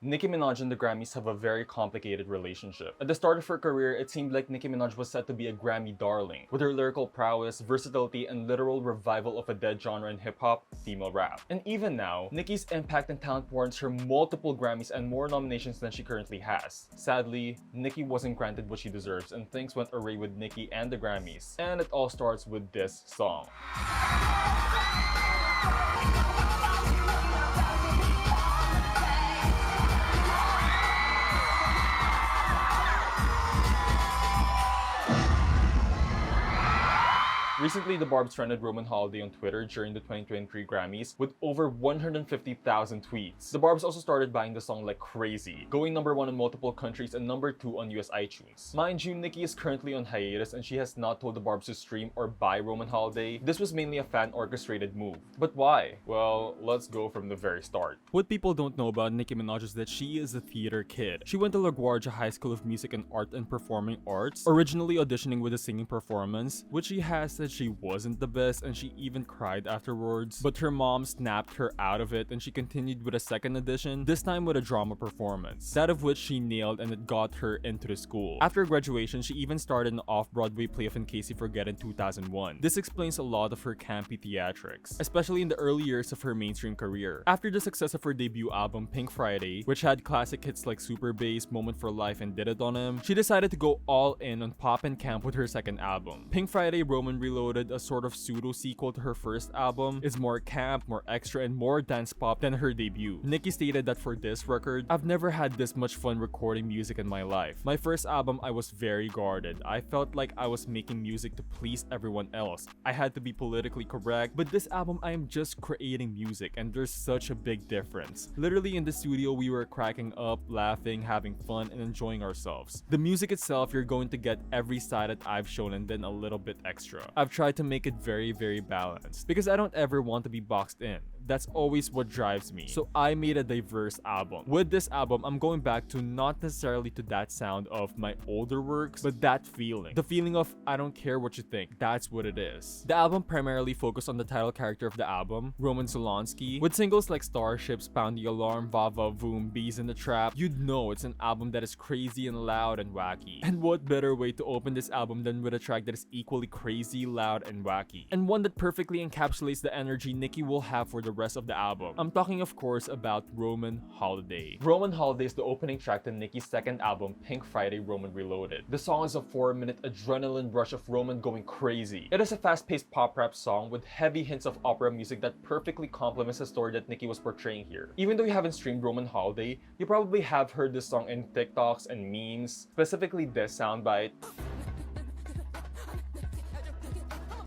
Nicki Minaj and the Grammys have a very complicated relationship. At the start of her career, it seemed like Nicki Minaj was set to be a Grammy darling, with her lyrical prowess, versatility, and literal revival of a dead genre in hip-hop, female rap. And even now, Nicki's impact and talent warrants her multiple Grammys and more nominations than she currently has. Sadly, Nicki wasn't granted what she deserves, and things went awry with Nicki and the Grammys. And it all starts with this song. Recently, the Barbs trended Roman Holiday on Twitter during the 2023 Grammys with over 150,000 tweets. The Barbs also started buying the song like crazy, going #1 in multiple countries and #2 on US iTunes. Mind you, Nicki is currently on hiatus and she has not told the Barbs to stream or buy Roman Holiday. This was mainly a fan-orchestrated move. But why? Well, let's go from the very start. What people don't know about Nicki Minaj is that she is a theater kid. She went to LaGuardia High School of Music and Art and Performing Arts, originally auditioning with a singing performance, which she has said she wasn't the best and she even cried afterwards. But her mom snapped her out of it and she continued with a second audition, this time with a drama performance, that of which she nailed and it got her into the school. After graduation, she even started an off-Broadway play of In Case You Forget in 2001. This explains a lot of her campy theatrics, especially in the early years of her mainstream career. After the success of her debut album Pink Friday, which had classic hits like Super Bass, Moment for Life, and Did It On Him, she decided to go all in on pop and camp with her second album. Pink Friday Roman Reloaded, a sort of pseudo sequel to her first album, is more camp, more extra, and more dance pop than her debut. Nicki stated that for this record, "I've never had this much fun recording music in my life. My first album, I was very guarded. I felt like I was making music to please everyone else. I had to be politically correct, but this album, I am just creating music, and there's such a big difference. Literally in the studio, we were cracking up, laughing, having fun, and enjoying ourselves. The music itself, you're going to get every side that I've shown and then a little bit extra. I've tried to make it very, very balanced because I don't ever want to be boxed in. That's always what drives me. So I made a diverse album. With this album, I'm going back to not necessarily to that sound of my older works, but that feeling. The feeling of I don't care what you think. That's what it is." The album primarily focused on the title character of the album, Roman Zolanski, with singles like Starships, Pound the Alarm, Va Va Voom, Bees in the Trap. You'd know it's an album that is crazy and loud and wacky. And what better way to open this album than with a track that is equally crazy, loud, and wacky, and one that perfectly encapsulates the energy Nicki will have for the rest of the album. I'm talking of course about Roman Holiday. Roman Holiday is the opening track to Nicki's second album, Pink Friday Roman Reloaded. The song is a 4-minute adrenaline rush of Roman going crazy. It is a fast-paced pop rap song with heavy hints of opera music that perfectly complements the story that Nicki was portraying here. Even though you haven't streamed Roman Holiday, you probably have heard this song in TikToks and memes, specifically this soundbite.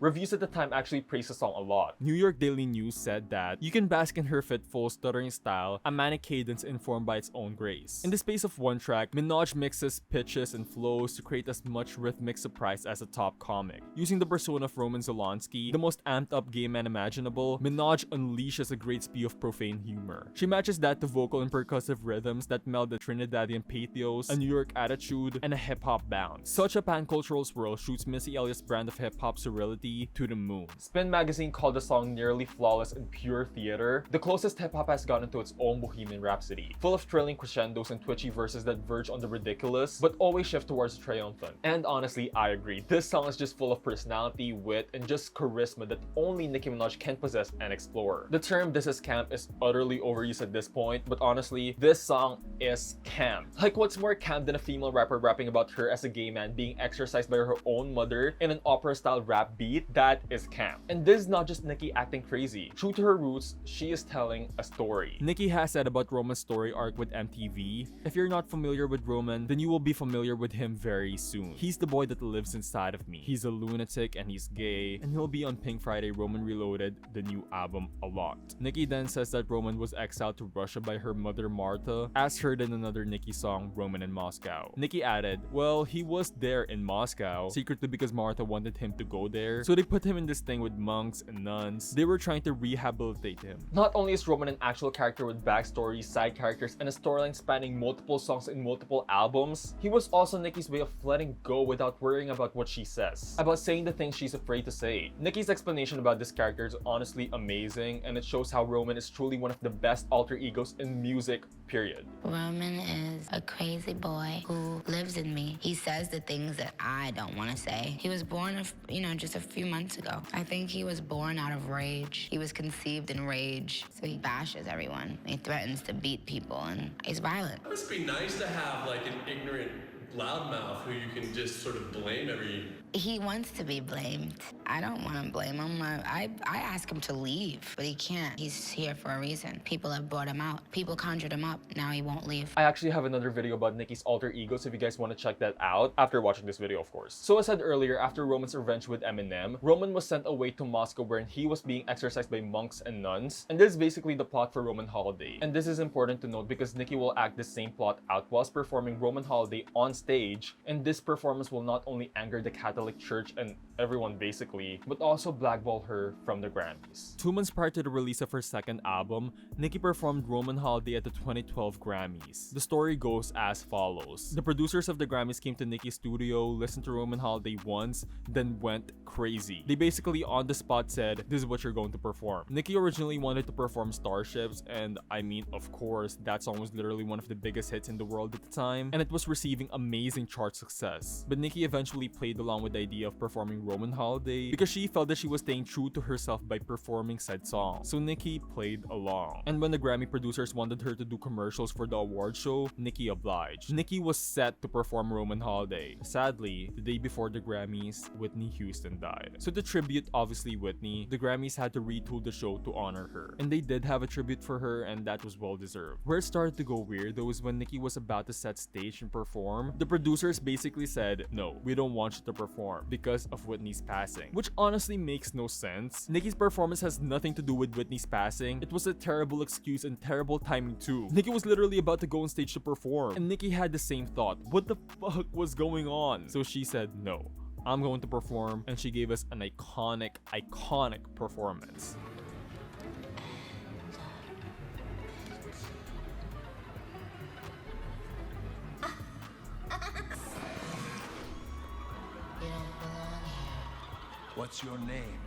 Reviews at the time actually praised the song a lot. New York Daily News said that you can bask in her fitful, stuttering style, a manic cadence informed by its own grace. In the space of one track, Minaj mixes pitches and flows to create as much rhythmic surprise as a top comic. Using the persona of Roman Zolanski, the most amped up gay man imaginable, Minaj unleashes a great spew of profane humor. She matches that to vocal and percussive rhythms that meld the Trinidadian pathos, a New York attitude, and a hip-hop bounce. Such a pan-cultural swirl shoots Missy Elliott's brand of hip-hop surreality to the moon. Spin magazine called the song nearly flawless and pure theater, the closest hip-hop has gotten to its own Bohemian Rhapsody, full of thrilling crescendos and twitchy verses that verge on the ridiculous, but always shift towards triumphant. And honestly, I agree. This song is just full of personality, wit, and just charisma that only Nicki Minaj can possess and explore. The term "this is camp" is utterly overused at this point, but honestly, this song is camp. Like, what's more camp than a female rapper rapping about her as a gay man being exercised by her own mother in an opera-style rap beat? That is camp. And this is not just Nicki acting crazy. True to her roots, she is telling a story. Nicki has said about Roman's story arc with MTV, "If you're not familiar with Roman, then you will be familiar with him very soon. He's the boy that lives inside of me. He's a lunatic and he's gay, and he'll be on Pink Friday Roman Reloaded, the new album, a lot." Nicki then says that Roman was exiled to Russia by her mother Martha, as heard in another Nicki song, Roman in Moscow. Nicki added, "Well, he was there in Moscow, secretly because Martha wanted him to go there, so So they put him in this thing with monks and nuns. They were trying to rehabilitate him. Not only is Roman an actual character with backstories, side characters, and a storyline spanning multiple songs in multiple albums, he was also Nicki's way of letting go without worrying about what she says, about saying the things she's afraid to say. Nicki's explanation about this character is honestly amazing, and it shows how Roman is truly one of the best alter egos in music, period. Roman is a crazy boy who lives in me. He says the things that I don't want to say. He was born, just a few months ago. I think he was born out of rage. He was conceived in rage, so he bashes everyone. He threatens to beat people, and he's violent. It must be nice to have like an ignorant loudmouth who you can just sort of blame every... He wants to be blamed. I don't want to blame him. I ask him to leave, but he can't. He's here for a reason. People have brought him out. People conjured him up. Now he won't leave. I actually have another video about Nicki's alter egos if you guys want to check that out after watching this video, of course. So as I said earlier, after Roman's revenge with Eminem, Roman was sent away to Moscow wherein he was being exorcised by monks and nuns. And this is basically the plot for Roman Holiday. And this is important to note because Nicki will act the same plot out whilst performing Roman Holiday on stage. And this performance will not only anger the Catholic Church and everyone basically, but also blackball her from the Grammys. 2 months prior to the release of her second album, Nicki performed Roman Holiday at the 2012 Grammys. The story goes as follows. The producers of the Grammys came to Nicki's studio, listened to Roman Holiday once, then went crazy. They basically on the spot said, "This is what you're going to perform." Nicki originally wanted to perform Starships, and I mean, of course, that song was literally one of the biggest hits in the world at the time, and it was receiving amazing chart success. But Nicki eventually played along with the idea of performing Roman Holiday because she felt that she was staying true to herself by performing said song. So Nicki played along. And when the Grammy producers wanted her to do commercials for the award show, Nicki obliged. Nicki was set to perform Roman Holiday. Sadly, the day before the Grammys, Whitney Houston died. So to tribute obviously Whitney, the Grammys had to retool the show to honor her. And they did have a tribute for her, and that was well deserved. Where it started to go weird though is when Nicki was about to set stage and perform, the producers basically said, "No, we don't want you to perform because of Whitney's passing," which honestly makes no sense. Nicki's performance has nothing to do with Whitney's passing. It was a terrible excuse and terrible timing too. Nicki was literally about to go on stage to perform, and Nicki had the same thought. What the fuck was going on? So she said, "No, I'm going to perform," and she gave us an iconic performance. What's your name?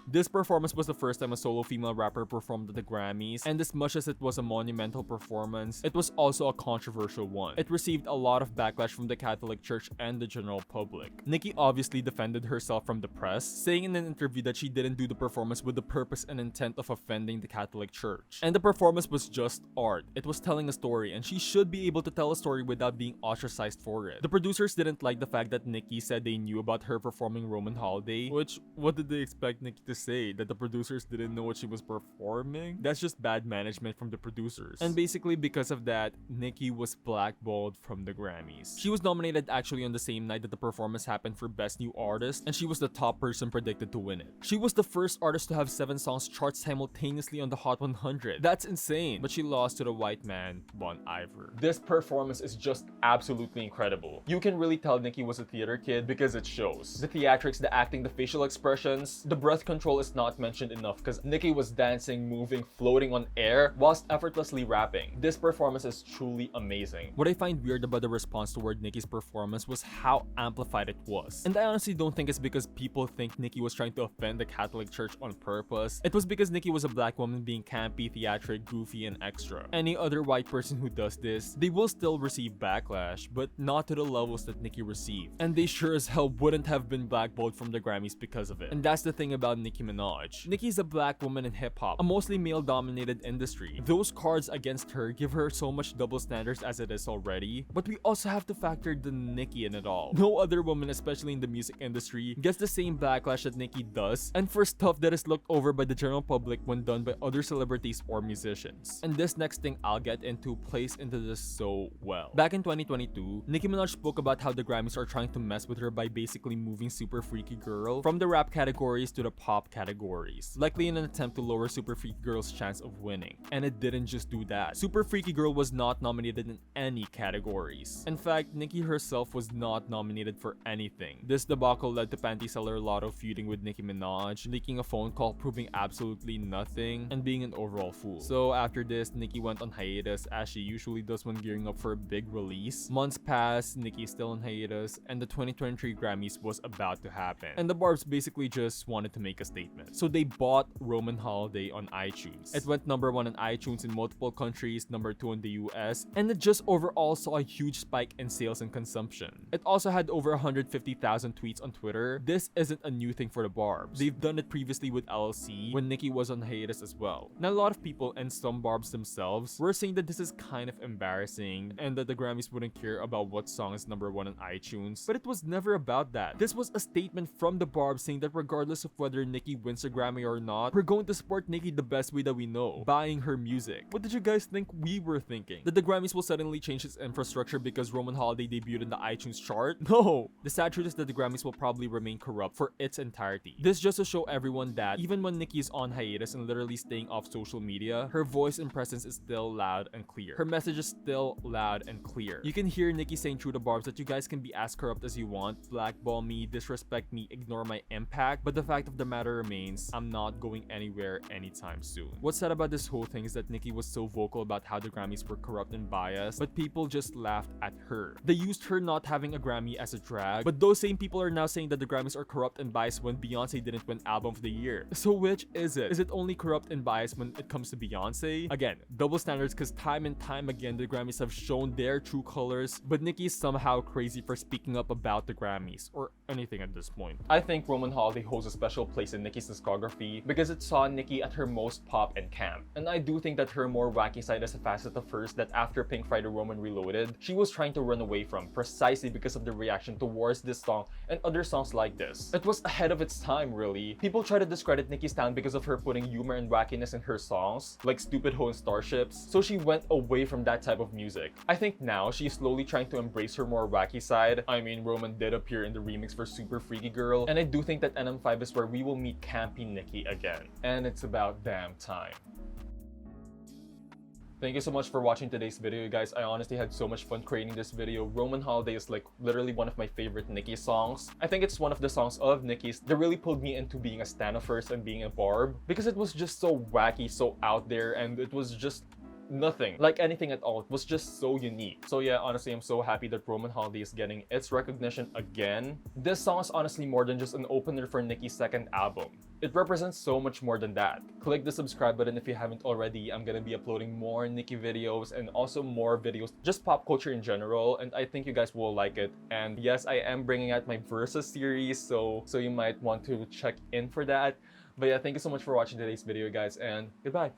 This performance was the first time a solo female rapper performed at the Grammys, and as much as it was a monumental performance, it was also a controversial one. It received a lot of backlash from the Catholic Church and the general public. Nicki obviously defended herself from the press, saying in an interview that she didn't do the performance with the purpose and intent of offending the Catholic Church. And the performance was just art. It was telling a story, and she should be able to tell a story without being ostracized for it. The producers didn't like the fact that Nicki said they knew about her performing Roman Holiday, which, what did they expect Nicki to say? That the producers didn't know what she was performing? That's just bad management from the producers. And basically because of that, Nicki was blackballed from the Grammys. She was nominated actually on the same night that the performance happened for Best New Artist, and she was the top person predicted to win it. She was the first artist to have 7 songs chart simultaneously on the Hot 100. That's insane. But she lost to the white man, Bon Iver. This performance is just absolutely incredible. You can really tell Nicki was a theater kid because it shows. The theatrics, the acting, the facial expressions, the breath control is not mentioned enough because Nicki was dancing, moving, floating on air whilst effortlessly rapping. This performance is truly amazing. What I find weird about the response toward Nicki's performance was how amplified it was. And I honestly don't think it's because people think Nicki was trying to offend the Catholic Church on purpose. It was because Nicki was a black woman being campy, theatric, goofy, and extra. Any other white person who does this, they will still receive backlash, but not to the levels that Nicki received. And they sure as hell wouldn't have been blackballed from the Grammys because of it. And that's the thing about Nicki Minaj. Nicki's a black woman in hip-hop, a mostly male-dominated industry. Those cards against her give her so much double standards as it is already, but we also have to factor the Nicki in it all. No other woman, especially in the music industry, gets the same backlash that Nicki does, and for stuff that is looked over by the general public when done by other celebrities or musicians. And this next thing I'll get into plays into this so well. Back in 2022, Nicki Minaj spoke about how the Grammys are trying to mess with her by basically moving Super Freaky Girl from the rap categories to the pop top categories, likely in an attempt to lower Super Freaky Girl's chance of winning. And it didn't just do that. Super Freaky Girl was not nominated in any categories. In fact, Nicki herself was not nominated for anything. This debacle led to Panty Seller Lotto feuding with Nicki Minaj, leaking a phone call proving absolutely nothing, and being an overall fool. So after this, Nicki went on hiatus as she usually does when gearing up for a big release. Months passed, Nicki is still on hiatus, and the 2023 Grammys was about to happen. And the Barbs basically just wanted to make a statement. So they bought Roman Holiday on iTunes. It went number 1 on iTunes in multiple countries, number 2 in the US, and it just overall saw a huge spike in sales and consumption. It also had over 150,000 tweets on Twitter. This isn't a new thing for the Barbs. They've done it previously with LLC when Nicki was on hiatus as well. Now a lot of people and some Barbs themselves were saying that this is kind of embarrassing and that the Grammys wouldn't care about what song is number 1 on iTunes, but it was never about that. This was a statement from the Barbs saying that regardless of whether Nicki wins a Grammy or not, we're going to support Nicki the best way that we know, buying her music. What did you guys think we were thinking? That the Grammys will suddenly change its infrastructure because Roman Holiday debuted in the iTunes chart? No! The sad truth is that the Grammys will probably remain corrupt for its entirety. This just to show everyone that even when Nicki is on hiatus and literally staying off social media, her voice and presence is still loud and clear. Her message is still loud and clear. You can hear Nicki saying through the Barbs that you guys can be as corrupt as you want, blackball me, disrespect me, ignore my impact, but the fact of the matter remains, I'm not going anywhere anytime soon. What's sad about this whole thing is that Nicki was so vocal about how the Grammys were corrupt and biased, but people just laughed at her. They used her not having a Grammy as a drag, but those same people are now saying that the Grammys are corrupt and biased when Beyonce didn't win Album of the Year. So which is it? Is it only corrupt and biased when it comes to Beyonce? Again, double standards because time and time again the Grammys have shown their true colors, but Nicki is somehow crazy for speaking up about the Grammys or anything at this point. I think Roman Holiday holds a special place in Nicki's discography because it saw Nicki at her most pop and camp. And I do think that her more wacky side is a facet of hers that after Pink Friday Roman Reloaded, she was trying to run away from precisely because of the reaction towards this song and other songs like this. It was ahead of its time, really. People try to discredit Nicki's talent because of her putting humor and wackiness in her songs, like Stupid Ho and Starships, so she went away from that type of music. I think now she's slowly trying to embrace her more wacky side. I mean, Roman did appear in the remix for Super Freaky Girl, and I do think that NM5 is where we will meet campy Nicki again. And it's about damn time. Thank you so much for watching today's video, guys. I honestly had so much fun creating this video. Roman Holiday is like literally one of my favorite Nicki songs. I think it's one of the songs of Nicki's that really pulled me into being a stan of hers and being a Barb because it was just so wacky, so out there, and it was just nothing like anything at all. It was just so unique. So yeah, honestly, I'm so happy that Roman Holiday is getting its recognition again. This song is honestly more than just an opener for Nicki's second album. It represents so much more than that. Click the subscribe button if you haven't already. I'm gonna be uploading more Nicki videos and also more videos, just pop culture in general, and I think you guys will like it. And yes, I am bringing out my Versus series, so you might want to check in for that. But yeah, thank you so much for watching today's video, guys, and goodbye.